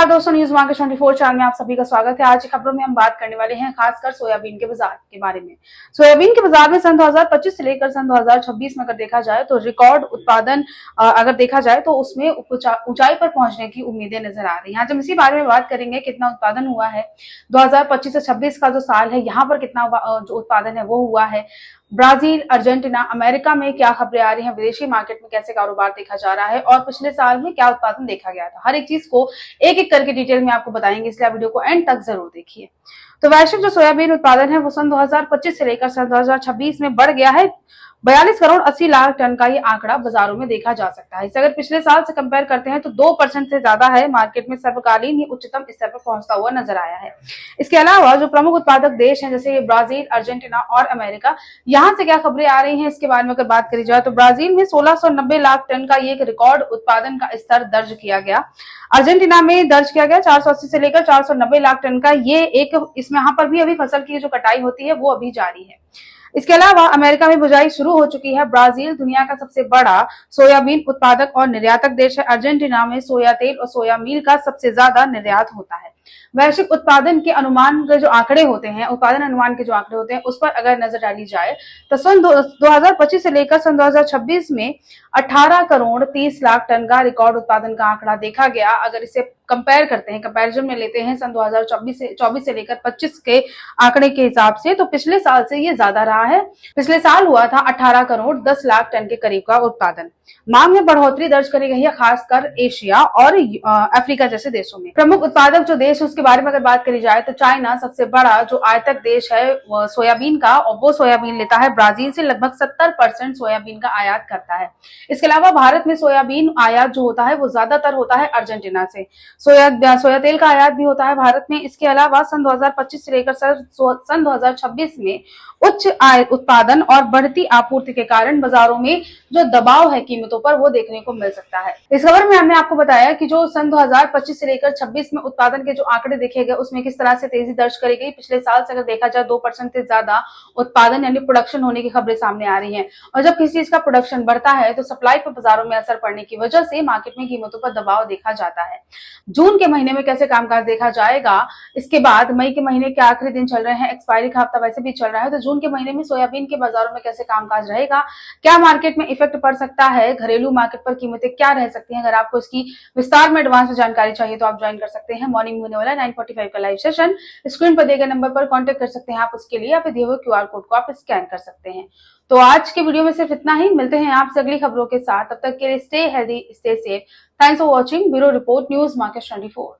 नमस्कार दोस्तों, news market 24 channel में आप सभी का स्वागत है। आज की खबरों में हम बात करने वाले हैं खासकर सोयाबीन के बाजार के बारे में। सोयाबीन के बाजार में सन 2025 से लेकर सन 2026 में अगर देखा जाए तो रिकॉर्ड उत्पादन अगर देखा जाए तो उसमें ऊंचाई पर पहुंचने की उम्मीदें नजर आ रही हैं। आज हम इसी बारे में बात करेंगे कितना उत्पादन हुआ है 2025 से 26 का जो साल है, यहाँ पर कितना जो उत्पादन है वो हुआ है। ब्राजील, अर्जेंटीना, अमेरिका में क्या खबरें आ रही हैं, विदेशी मार्केट में कैसे कारोबार देखा जा रहा है और पिछले साल में क्या उत्पादन देखा गया था। हर एक चीज को एक एक करके डिटेल में आपको बताएंगे, इसलिए आप वीडियो को एंड तक जरूर देखिए। तो वैश्विक जो सोयाबीन उत्पादन है वो सन 2025 से लेकर सन 2026 में बढ़ गया है। 42 करोड़ 80 लाख टन का ये आंकड़ा बाजारों में देखा जा सकता है। इसे अगर पिछले साल से कंपेयर करते हैं तो 2% से ज्यादा है। मार्केट में सर्वकालीन ही उच्चतम स्तर पर पहुंचता हुआ नजर आया है। इसके अलावा जो प्रमुख उत्पादक देश हैं जैसे ब्राजील, अर्जेंटीना और अमेरिका, यहाँ से क्या खबरें आ रही हैं इसके बारे में अगर बात करी जाए तो ब्राजील में 1690 लाख टन का ये एक रिकॉर्ड उत्पादन का स्तर दर्ज किया गया। अर्जेंटीना में दर्ज किया गया 480 से लेकर 490 लाख टन का ये एक, इसमें यहाँ पर भी अभी फसल की जो कटाई होती है वो अभी जारी है। इसके अलावा अमेरिका में बुआई शुरू हो चुकी है। ब्राजील दुनिया का सबसे बड़ा सोयाबीन उत्पादक और निर्यातक देश है। अर्जेंटीना में सोया तेल और सोया मील का सबसे ज्यादा निर्यात होता है। वैश्विक उत्पादन के अनुमान के जो आंकड़े होते हैं, उत्पादन अनुमान के जो आंकड़े होते हैं उस पर अगर नजर डाली जाए तो सन 2025 से लेकर सन 2026 में 18 करोड़ 30 लाख टन का रिकॉर्ड उत्पादन का आंकड़ा देखा गया। अगर इसे कंपेयर करते हैं, कंपैरिजन में लेते हैं सन 2024 से लेकर 25 के आंकड़े के हिसाब से, तो पिछले साल से ये ज्यादा रहा है। पिछले साल हुआ था 18 करोड़ 10 लाख टन के करीब का उत्पादन। मांग में बढ़ोतरी दर्ज करी गई है खासकर एशिया और अफ्रीका जैसे देशों में। प्रमुख उत्पादक जो देश उसके बारे में अगर बात करी जाए तो चाइना सबसे बड़ा जो आयातक देश है सोयाबीन का, और वो सोयाबीन लेता है ब्राजील से। लगभग 70% सोयाबीन का आयात करता है। इसके अलावा भारत में सोयाबीन आयात जो होता है वो ज्यादातर होता है अर्जेंटीना से। सोया तेल का आयात भी होता है भारत में। इसके अलावा सन 2025 से लेकर सन 2026 में उच्च आय उत्पादन और बढ़ती आपूर्ति के कारण बाजारों में जो दबाव है कीमतों पर वो देखने को मिल सकता है। इस खबर में हमने आपको बताया कि जो सन 2025 से लेकर 26 में उत्पादन के जो आंकड़े देखे गए उसमें किस तरह से तेजी दर्ज करी गई। पिछले साल से अगर देखा जाए 2% से ज्यादा उत्पादन यानी प्रोडक्शन होने की खबरें सामने आ रही है। और जब किसी चीज का प्रोडक्शन बढ़ता है तो सप्लाई पर बाजारों में असर पड़ने की वजह से मार्केट में कीमतों पर दबाव देखा जाता है। जून के महीने में कैसे कामकाज देखा जाएगा, इसके बाद मई के महीने के आखिरी दिन चल रहे हैं, एक्सपायरी का हफ्ता वैसे भी चल रहा है, तो जून के महीने में सोयाबीन के बाजारों में कैसे कामकाज रहेगा, क्या मार्केट में इफेक्ट पड़ सकता है, घरेलू मार्केट पर कीमतें क्या रह सकती हैं। अगर आपको इसकी विस्तार में एडवांस जानकारी चाहिए तो आप ज्वाइन कर सकते हैं मॉर्निंग में होने वाला 9:45 का लाइव सेशन। स्क्रीन पर दिए गए नंबर पर कॉन्टेक्ट कर सकते हैं आप उसके लिए, या फिर दिए हुए QR कोड को आप स्कैन कर सकते हैं। तो आज के वीडियो में सिर्फ इतना ही। मिलते हैं आपसे अगली खबरों के साथ, तब तक के लिए stay healthy, stay safe. Thanks for watching. Bureau report, news market 24।